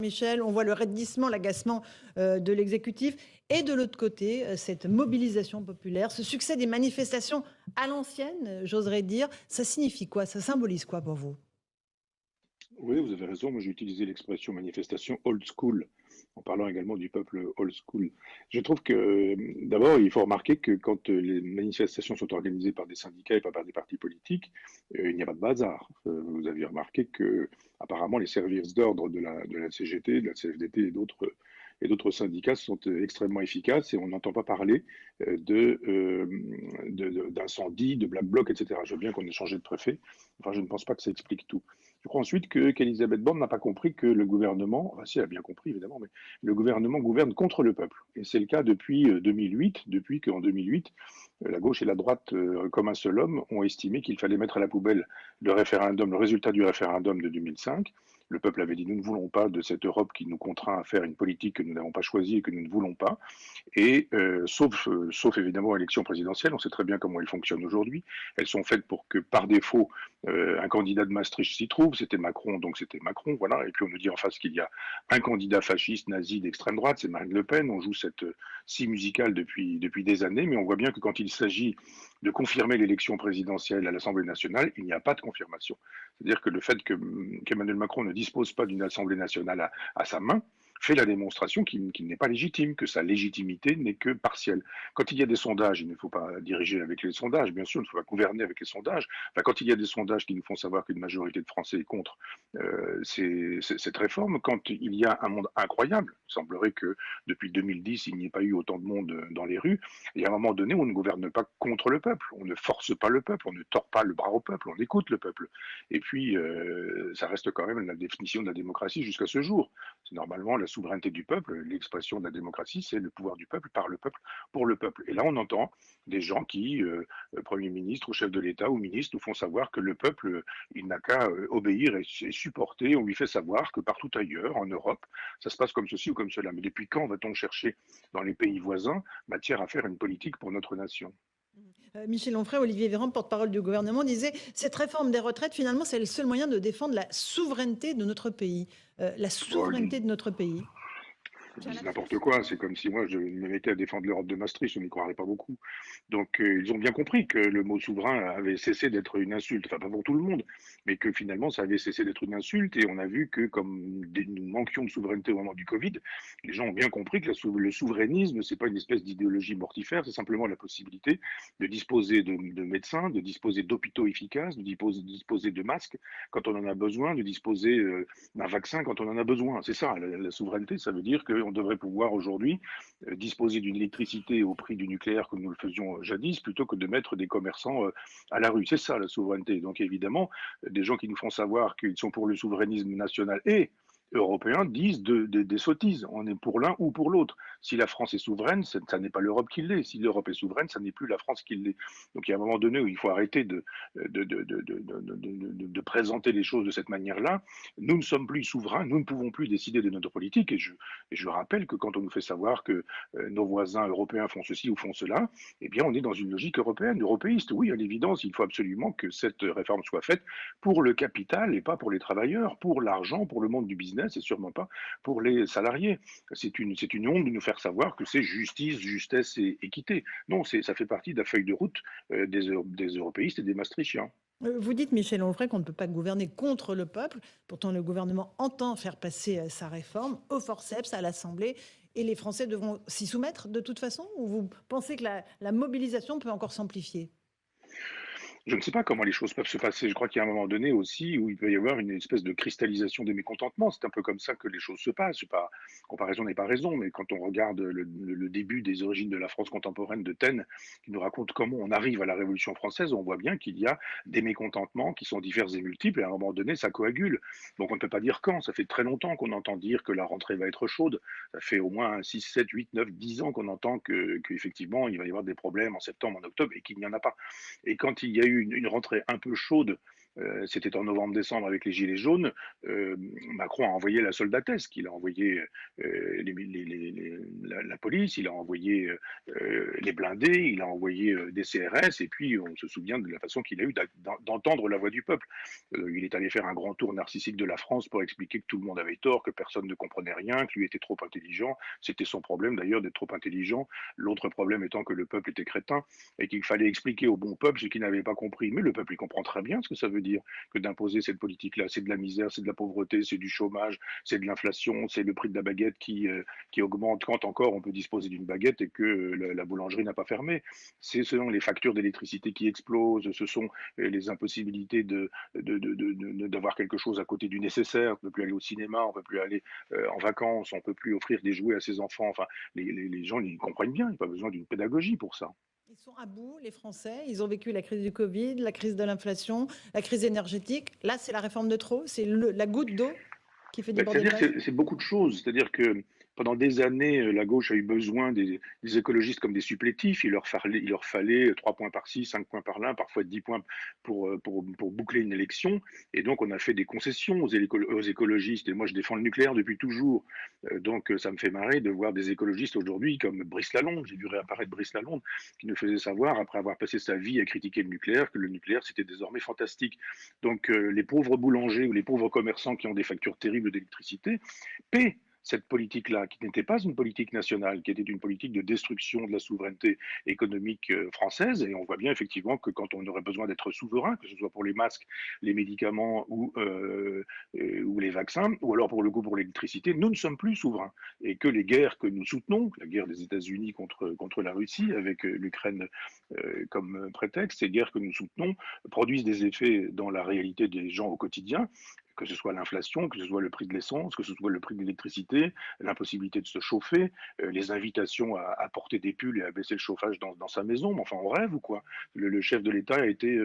Michel, on voit le raidissement, l'agacement de l'exécutif et de l'autre côté, cette mobilisation populaire, ce succès des manifestations à l'ancienne, j'oserais dire, ça signifie quoi? Ça symbolise quoi pour vous? Oui, vous avez raison. Moi, j'ai utilisé l'expression manifestation old school en parlant également du peuple old school. Je trouve que, d'abord, il faut remarquer que quand les manifestations sont organisées par des syndicats et pas par des partis politiques, il n'y a pas de bazar. Vous avez remarqué que, apparemment, les services d'ordre de la CGT, de la CFDT et d'autres syndicats sont extrêmement efficaces et on n'entend pas parler d'incendie, de black bloc, etc. Je veux bien qu'on ait changé de préfet. Enfin, je ne pense pas que ça explique tout. Je crois ensuite qu'Elisabeth Borne n'a pas compris que le gouvernement, enfin si elle a bien compris évidemment, mais le gouvernement gouverne contre le peuple. Et c'est le cas depuis 2008, depuis qu'en 2008, la gauche et la droite, comme un seul homme, ont estimé qu'il fallait mettre à la poubelle le référendum, le résultat du référendum de 2005. Le peuple avait dit nous ne voulons pas de cette Europe qui nous contraint à faire une politique que nous n'avons pas choisie et que nous ne voulons pas. Et sauf évidemment élection présidentielle, on sait très bien comment elles fonctionnent aujourd'hui. Elles sont faites pour que par défaut un candidat de Maastricht s'y trouve, c'était Macron, donc c'était Macron, voilà. Et puis on nous dit en face qu'il y a un candidat fasciste, nazi d'extrême droite, c'est Marine Le Pen. On joue cette scie musicale depuis des années, mais on voit bien que quand il s'agit de confirmer l'élection présidentielle à l'Assemblée nationale, il n'y a pas de confirmation. C'est-à-dire que le fait qu'Emmanuel Macron ne dispose pas d'une Assemblée nationale à sa main, fait la démonstration qu'il n'est pas légitime, que sa légitimité n'est que partielle. Quand il y a des sondages, il ne faut pas diriger avec les sondages, bien sûr, il ne faut pas gouverner avec les sondages. Enfin, quand il y a des sondages qui nous font savoir qu'une majorité de Français est contre cette réforme, quand il y a un monde incroyable, il semblerait que depuis 2010, il n'y ait pas eu autant de monde dans les rues, et à un moment donné, on ne gouverne pas contre le peuple, on ne force pas le peuple, on ne tord pas le bras au peuple, on écoute le peuple. Et puis, ça reste quand même la définition de la démocratie jusqu'à ce jour. C'est normalement la souveraineté du peuple, l'expression de la démocratie, c'est le pouvoir du peuple, par le peuple, pour le peuple. Et là, on entend des gens qui, Premier ministre ou chef de l'État ou ministre, nous font savoir que le peuple, il n'a qu'à obéir et supporter. On lui fait savoir que partout ailleurs, en Europe, ça se passe comme ceci ou comme cela. Mais depuis quand va-t-on chercher dans les pays voisins matière à faire une politique pour notre nation? Michel Onfray, Olivier Véran, porte-parole du gouvernement, disait cette réforme des retraites, finalement, c'est le seul moyen de défendre la souveraineté de notre pays. La Bon, souveraineté de notre pays. ils C'est un disent n'importe lapsus? quoi. C'est comme si moi je me mettais à défendre l'Europe de Maastricht, on n'y croirait pas beaucoup. Donc ils ont bien compris que le mot souverain avait cessé d'être une insulte, enfin pas pour tout le monde, mais que finalement ça avait cessé d'être une insulte. Et on a vu que comme nous manquions de souveraineté au moment du Covid, les gens ont bien compris que le souverainisme, c'est pas une espèce d'idéologie mortifère, c'est simplement la possibilité de disposer de médecins, de disposer d'hôpitaux efficaces, de disposer de masques quand on en a besoin, de disposer d'un vaccin quand on en a besoin. C'est ça, la souveraineté, ça veut dire qu'on devrait pouvoir aujourd'hui disposer d'une électricité au prix du nucléaire comme nous le faisions jadis, plutôt que de mettre des commerçants à la rue. C'est ça la souveraineté. Donc évidemment, des gens qui nous font savoir qu'ils sont pour le souverainisme national et européen disent des sottises. On est pour l'un ou pour l'autre. Si la France est souveraine, ça n'est pas l'Europe qui l'est. Si l'Europe est souveraine, ça n'est plus la France qui l'est. Donc il y a un moment donné où il faut arrêter de présenter les choses de cette manière-là. Nous ne sommes plus souverains, nous ne pouvons plus décider de notre politique. Et je rappelle que quand on nous fait savoir que nos voisins européens font ceci ou font cela, eh bien, on est dans une logique européenne, européiste. Oui, à l'évidence, il faut absolument que cette réforme soit faite pour le capital et pas pour les travailleurs, pour l'argent, pour le monde du business et sûrement pas pour les salariés. C'est une honte de nous faire savoir que c'est justice, justesse et équité. Non, ça fait partie de la feuille de route des européistes et des maastrichtiens. Vous dites, Michel Onfray, qu'on ne peut pas gouverner contre le peuple. Pourtant, le gouvernement entend faire passer sa réforme au forceps à l'Assemblée et les Français devront s'y soumettre de toute façon? Ou vous pensez que la mobilisation peut encore s'amplifier? Je ne sais pas comment les choses peuvent se passer. Je crois qu'il y a un moment donné aussi où il peut y avoir une espèce de cristallisation des mécontentements. C'est un peu comme ça que les choses se passent. Pas, comparaison n'est pas raison, mais quand on regarde le début des origines de la France contemporaine de Taine, qui nous raconte comment on arrive à la Révolution française, on voit bien qu'il y a des mécontentements qui sont divers et multiples, et à un moment donné, ça coagule. Donc on ne peut pas dire quand. Ça fait très longtemps qu'on entend dire que la rentrée va être chaude. Ça fait au moins 6, 7, 8, 9, 10 ans qu'on entend qu'effectivement, il va y avoir des problèmes en septembre, en octobre, et qu'il n'y en a pas. Et quand il y a eu une rentrée un peu chaude c'était en novembre-décembre avec les gilets jaunes, Macron a envoyé la soldatesque, il a envoyé la police, il a envoyé les blindés, il a envoyé des CRS, et puis on se souvient de la façon qu'il a eu d'entendre la voix du peuple. Il est allé faire un grand tour narcissique de la France pour expliquer que tout le monde avait tort, que personne ne comprenait rien, que lui était trop intelligent. C'était son problème d'ailleurs d'être trop intelligent. L'autre problème étant que le peuple était crétin et qu'il fallait expliquer au bon peuple ce qu'il n'avait pas compris. Mais le peuple, il comprend très bien ce que ça veut dire que d'imposer cette politique-là. C'est de la misère, c'est de la pauvreté, c'est du chômage, c'est de l'inflation, c'est le prix de la baguette qui augmente quand encore on peut disposer d'une baguette et que la boulangerie n'a pas fermé. C'est selon les factures d'électricité qui explosent, ce sont les impossibilités d'avoir quelque chose à côté du nécessaire. On ne peut plus aller au cinéma, on ne peut plus aller en vacances, on ne peut plus offrir des jouets à ses enfants. Enfin, les gens, ils comprennent bien, il n'y a pas besoin d'une pédagogie pour ça. Ils sont à bout, les Français. Ils ont vécu la crise du Covid, la crise de l'inflation, la crise énergétique. Là, c'est la réforme de trop. C'est la goutte d'eau qui fait Ben, déborder le c'est-à-dire vase. que c'est beaucoup de choses. C'est-à-dire que pendant des années, la gauche a eu besoin des écologistes comme des supplétifs. Il leur fallait 3 points par-ci, 5 points par-là, parfois 10 points pour boucler une élection. Et donc, on a fait des concessions aux écologistes. Et moi, je défends le nucléaire depuis toujours. Donc, ça me fait marrer de voir des écologistes aujourd'hui comme Brice Lalonde. J'ai vu réapparaître Brice Lalonde qui nous faisait savoir, après avoir passé sa vie à critiquer le nucléaire, que le nucléaire, c'était désormais fantastique. Donc, les pauvres boulangers ou les pauvres commerçants qui ont des factures terribles d'électricité paient cette politique-là, qui n'était pas une politique nationale, qui était une politique de destruction de la souveraineté économique française. Et on voit bien effectivement que quand on aurait besoin d'être souverain, que ce soit pour les masques, les médicaments ou les vaccins, ou alors pour le coup pour l'électricité, nous ne sommes plus souverains. Et que les guerres que nous soutenons, la guerre des États-Unis contre la Russie, avec l'Ukraine comme prétexte, ces guerres que nous soutenons produisent des effets dans la réalité des gens au quotidien, que ce soit l'inflation, que ce soit le prix de l'essence, que ce soit le prix de l'électricité, l'impossibilité de se chauffer, les invitations à porter des pulls et à baisser le chauffage dans sa maison. Mais enfin, on rêve ou quoi? Le chef de l'État a été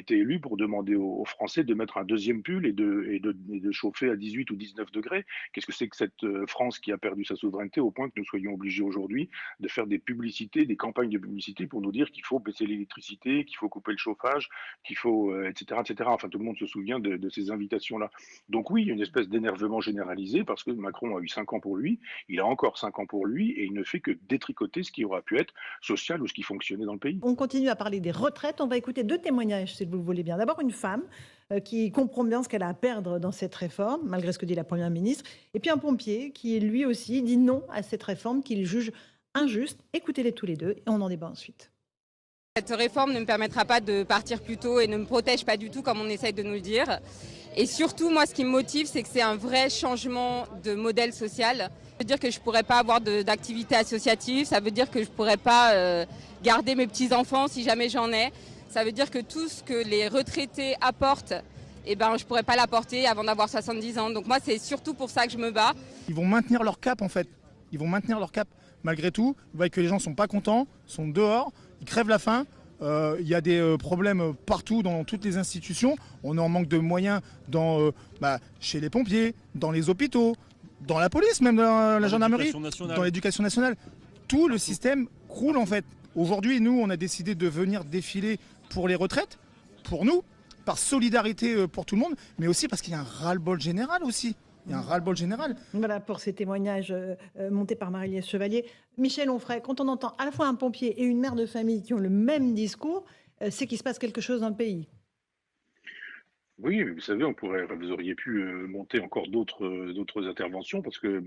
élu pour demander aux Français de mettre un deuxième pull et de chauffer à 18 ou 19 degrés. Qu'est-ce que c'est que cette France qui a perdu sa souveraineté au point que nous soyons obligés aujourd'hui de faire des publicités, des campagnes de publicité pour nous dire qu'il faut baisser l'électricité, qu'il faut couper le chauffage, qu'il faut, etc., etc. Enfin, tout le monde se souvient de ces invitations-là. Donc oui, il y a une espèce d'énervement généralisé parce que Macron a eu 5 ans pour lui, il a encore 5 ans pour lui et il ne fait que détricoter ce qui aura pu être social ou ce qui fonctionnait dans le pays. On continue à parler des retraites. On va écouter deux témoignages, si vous le voulez bien. D'abord, une femme qui comprend bien ce qu'elle a à perdre dans cette réforme, malgré ce que dit la Première ministre. Et puis un pompier qui, lui aussi, dit non à cette réforme qu'il juge injuste. Écoutez-les tous les deux et on en débat ensuite. Cette réforme ne me permettra pas de partir plus tôt et ne me protège pas du tout comme on essaye de nous le dire. Et surtout, moi, ce qui me motive, c'est que c'est un vrai changement de modèle social. Ça veut dire que je ne pourrais pas avoir d'activité associative, ça veut dire que je ne pourrais pas garder mes petits-enfants si jamais j'en ai. Ça veut dire que tout ce que les retraités apportent, eh ben, je ne pourrais pas l'apporter avant d'avoir 70 ans. Donc moi, c'est surtout pour ça que je me bats. Ils vont maintenir leur cap en fait. Ils vont maintenir leur cap malgré tout. Vous voyez que les gens ne sont pas contents, sont dehors, ils crèvent la faim. Il y a des problèmes partout dans toutes les institutions. On est en manque de moyens chez les pompiers, dans les hôpitaux, dans la police, même dans la gendarmerie, dans l'éducation nationale. Tout le système croule en fait. Aujourd'hui, nous, on a décidé de venir défiler pour les retraites, pour nous, par solidarité pour tout le monde, mais aussi parce qu'il y a un ras-le-bol général aussi. Il y a un ras-le-bol général. Voilà pour ces témoignages montés par Marie-Lise Chevalier. Michel Onfray, quand on entend à la fois un pompier et une mère de famille qui ont le même discours, c'est qu'il se passe quelque chose dans le pays. Oui, mais vous savez, vous auriez pu monter encore d'autres interventions parce que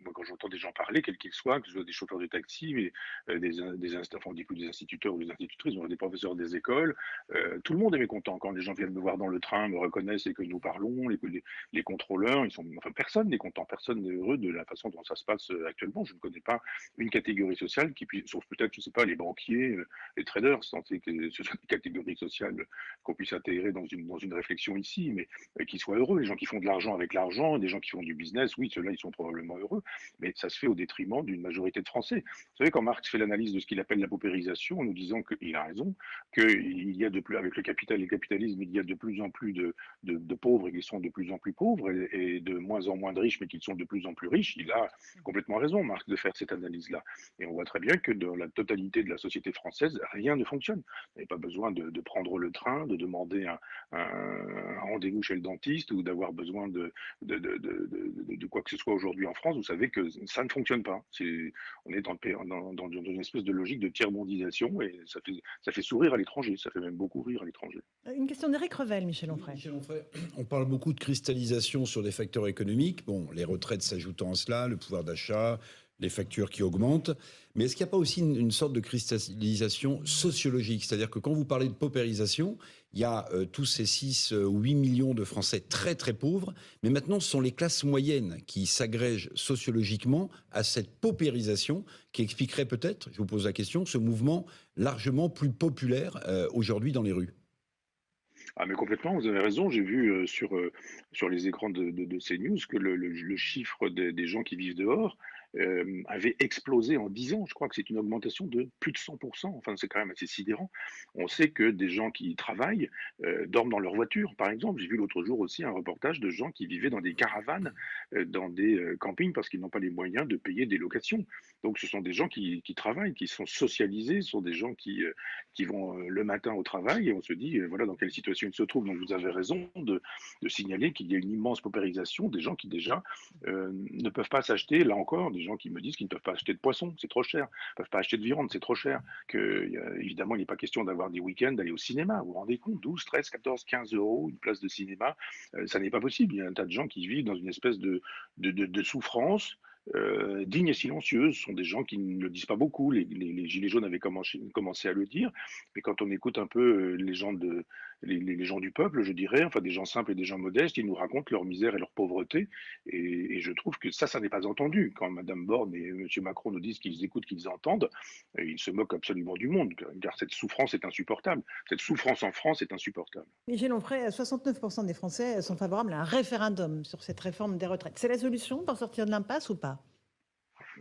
moi, quand j'entends des gens parler, quels qu'ils soient, que ce soit des chauffeurs de taxi, mais on dit plus des instituteurs ou des institutrices, des professeurs des écoles, tout le monde est mécontent quand les gens viennent me voir dans le train, me reconnaissent et que nous parlons, les contrôleurs, personne n'est content, personne n'est heureux de la façon dont ça se passe actuellement. Je ne connais pas une catégorie sociale qui puisse, sauf peut-être, je ne sais pas, les banquiers, les traders, sans que ce soit des catégories sociales qu'on puisse intégrer dans une réflexion ici, mais qui soient heureux. Les gens qui font de l'argent avec l'argent, des gens qui font du business, oui, ceux-là, ils sont probablement heureux. mais ça se fait au détriment d'une majorité de Français. Vous savez, quand Marx fait l'analyse de ce qu'il appelle la paupérisation, en nous disant qu'il a raison, qu'il y a de plus, avec le capital et le capitalisme, il y a de plus en plus de pauvres et qu'ils sont de plus en plus pauvres, et de moins en moins de riches, mais qu'ils sont de plus en plus riches, il a complètement raison, Marx, de faire cette analyse-là. Et on voit très bien que dans la totalité de la société française, rien ne fonctionne. Vous n'avez pas besoin de prendre le train, de demander un rendez-vous chez le dentiste ou d'avoir besoin de quoi que ce soit aujourd'hui en France. Vous savez que ça ne fonctionne pas. On est dans une espèce de logique de tiers-mondisation et ça fait sourire à l'étranger, ça fait même beaucoup rire à l'étranger. Une question d'Éric Revel, Michel Onfray. Michel Onfray, on parle beaucoup de cristallisation sur des facteurs économiques. Bon, les retraites s'ajoutant à cela, le pouvoir d'achat, les factures qui augmentent. Mais est-ce qu'il n'y a pas aussi une sorte de cristallisation sociologique? C'est-à-dire que quand vous parlez de paupérisation, il y a tous ces 6 ou 8 millions de Français très très pauvres, mais maintenant ce sont les classes moyennes qui s'agrègent sociologiquement à cette paupérisation qui expliquerait peut-être, je vous pose la question, ce mouvement largement plus populaire aujourd'hui dans les rues. Ah mais complètement, vous avez raison. J'ai vu sur les écrans de CNews que le chiffre des gens qui vivent dehors avait explosé en 10 ans. Je crois que c'est une augmentation de plus de 100%. Enfin, c'est quand même assez sidérant. On sait que des gens qui travaillent dorment dans leur voiture, par exemple. J'ai vu l'autre jour aussi un reportage de gens qui vivaient dans des caravanes, dans des campings, parce qu'ils n'ont pas les moyens de payer des locations. Donc ce sont des gens qui travaillent, qui sont socialisés, ce sont des gens qui vont le matin au travail, et on se dit, voilà dans quelle situation ils se trouvent. Donc vous avez raison de signaler qu'il y a une immense paupérisation des gens qui déjà ne peuvent pas s'acheter, là encore, des gens qui me disent qu'ils ne peuvent pas acheter de poisson, c'est trop cher, ne peuvent pas acheter de viande, c'est trop cher, que évidemment il n'est pas question d'avoir des week-ends, d'aller au cinéma, vous vous rendez compte, 12, 13, 14, 15 euros, une place de cinéma, ça n'est pas possible. Il y a un tas de gens qui vivent dans une espèce de souffrance, dignes et silencieuses. Ce sont des gens qui ne le disent pas beaucoup. Les Gilets jaunes avaient commencé à le dire, mais quand on écoute un peu les gens du peuple, je dirais, enfin des gens simples et des gens modestes, ils nous racontent leur misère et leur pauvreté, et je trouve que ça n'est pas entendu. Quand Madame Borne et M. Macron nous disent qu'ils écoutent, qu'ils entendent, ils se moquent absolument du monde, car cette souffrance est insupportable. Cette souffrance en France est insupportable. Michel Onfray, 69% des Français sont favorables à un référendum sur cette réforme des retraites. C'est la solution pour sortir de l'impasse ou pas?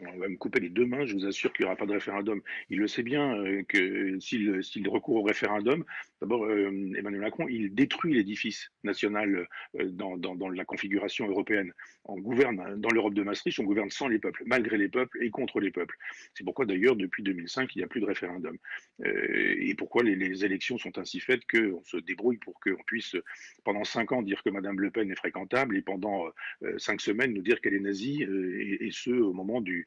On va me couper les deux mains, je vous assure qu'il n'y aura pas de référendum. Il le sait bien que s'il recourt au référendum, d'abord Emmanuel Macron, il détruit l'édifice national dans la configuration européenne. On gouverne dans l'Europe de Maastricht, on gouverne sans les peuples, malgré les peuples et contre les peuples. C'est pourquoi d'ailleurs depuis 2005, il n'y a plus de référendum. Et pourquoi les élections sont ainsi faites qu'on se débrouille pour qu'on puisse pendant 5 ans dire que Madame Le Pen est fréquentable et pendant 5 semaines nous dire qu'elle est nazie, et ce au moment du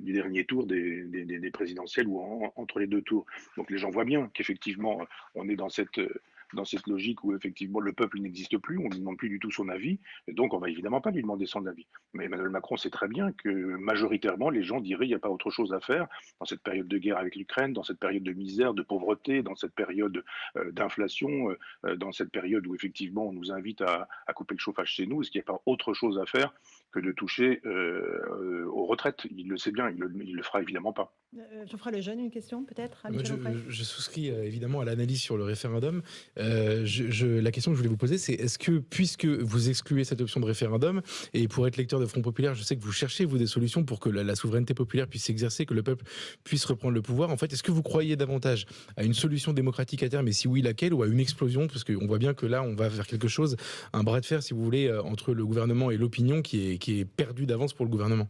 dernier tour des présidentielles ou entre les deux tours. Donc les gens voient bien qu'effectivement on est dans cette logique où effectivement le peuple n'existe plus, on ne lui demande plus du tout son avis, et donc on va évidemment pas lui demander son avis. Mais Emmanuel Macron sait très bien que majoritairement les gens diraient il n'y a pas autre chose à faire dans cette période de guerre avec l'Ukraine, dans cette période de misère, de pauvreté, dans cette période d'inflation, dans cette période où effectivement on nous invite à couper le chauffage chez nous. Est-ce qu'il n'y a pas autre chose à faire que de toucher aux retraites? Il le sait bien, il le fera évidemment pas. Geoffroy Lejeune, une question peut-être à Moi, Michel Onfray. je souscris évidemment à l'analyse sur le référendum. La question que je voulais vous poser, c'est est-ce que, puisque vous excluez cette option de référendum, et pour être lecteur de Front Populaire, je sais que vous cherchez, vous, des solutions pour que la souveraineté populaire puisse s'exercer, que le peuple puisse reprendre le pouvoir. En fait, est-ce que vous croyez davantage à une solution démocratique à terme, et si oui, laquelle, ou à une explosion? Parce qu'on voit bien que là, on va vers quelque chose, un bras de fer, si vous voulez, entre le gouvernement et l'opinion qui est perdu d'avance pour le gouvernement.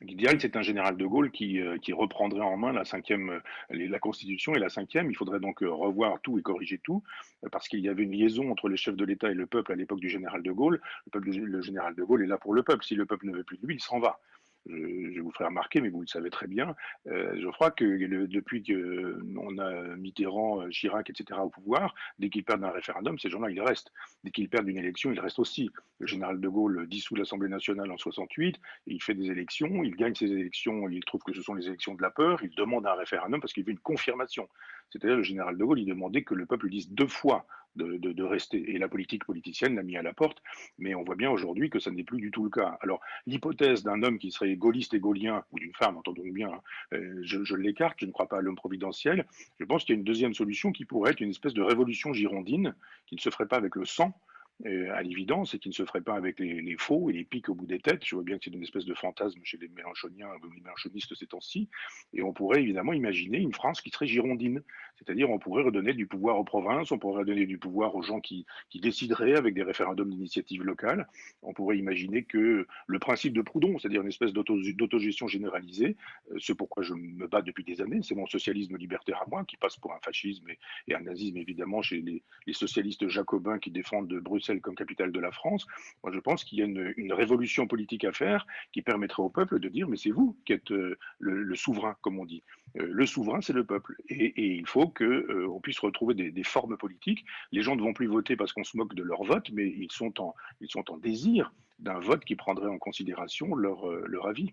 L'idéal, c'est un général de Gaulle qui reprendrait en main la Constitution et la cinquième. Il faudrait donc revoir tout et corriger tout, parce qu'il y avait une liaison entre les chefs de l'État et le peuple à l'époque du général de Gaulle. Le général de Gaulle est là pour le peuple. Si le peuple ne veut plus de lui, il s'en va. Je vous ferai remarquer, mais vous le savez très bien, je crois que depuis qu'on a Mitterrand, Chirac, etc. au pouvoir, dès qu'ils perdent un référendum, ces gens-là, ils restent. Dès qu'ils perdent une élection, ils restent aussi. Le général de Gaulle dissout l'Assemblée nationale en 68, et il fait des élections, il gagne ces élections, il trouve que ce sont les élections de la peur, il demande un référendum parce qu'il veut une confirmation. C'est-à-dire le général de Gaulle, il demandait que le peuple dise 2 fois de rester. Et la politique politicienne l'a mis à la porte, mais on voit bien aujourd'hui que ça n'est plus du tout le cas. Alors, l'hypothèse d'un homme qui serait gaulliste et gaulien, ou d'une femme, entendons bien, je l'écarte, je ne crois pas à l'homme providentiel. Je pense qu'il y a une deuxième solution qui pourrait être une espèce de révolution girondine, qui ne se ferait pas avec le sang, à l'évidence, et qui ne se ferait pas avec les faux et les pics au bout des têtes. Je vois bien que c'est une espèce de fantasme chez les mélanchoniens ou les mélanchonistes ces temps-ci. Et on pourrait évidemment imaginer une France qui serait girondine. C'est-à-dire, on pourrait redonner du pouvoir aux provinces, on pourrait redonner du pouvoir aux gens qui décideraient avec des référendums d'initiative locale. On pourrait imaginer que le principe de Proudhon, c'est-à-dire une espèce d'autogestion généralisée, ce pourquoi je me bats depuis des années, c'est mon socialisme libertaire à moi, qui passe pour un fascisme et un nazisme évidemment chez les socialistes jacobins qui défendent de Bruxelles comme capitale de la France. Moi, je pense qu'il y a une révolution politique à faire qui permettrait au peuple de dire mais c'est vous qui êtes le souverain, comme on dit. Le souverain, c'est le peuple. Et il faut qu'on puisse retrouver des formes politiques. Les gens ne vont plus voter parce qu'on se moque de leur vote, mais ils sont en désir d'un vote qui prendrait en considération leur avis.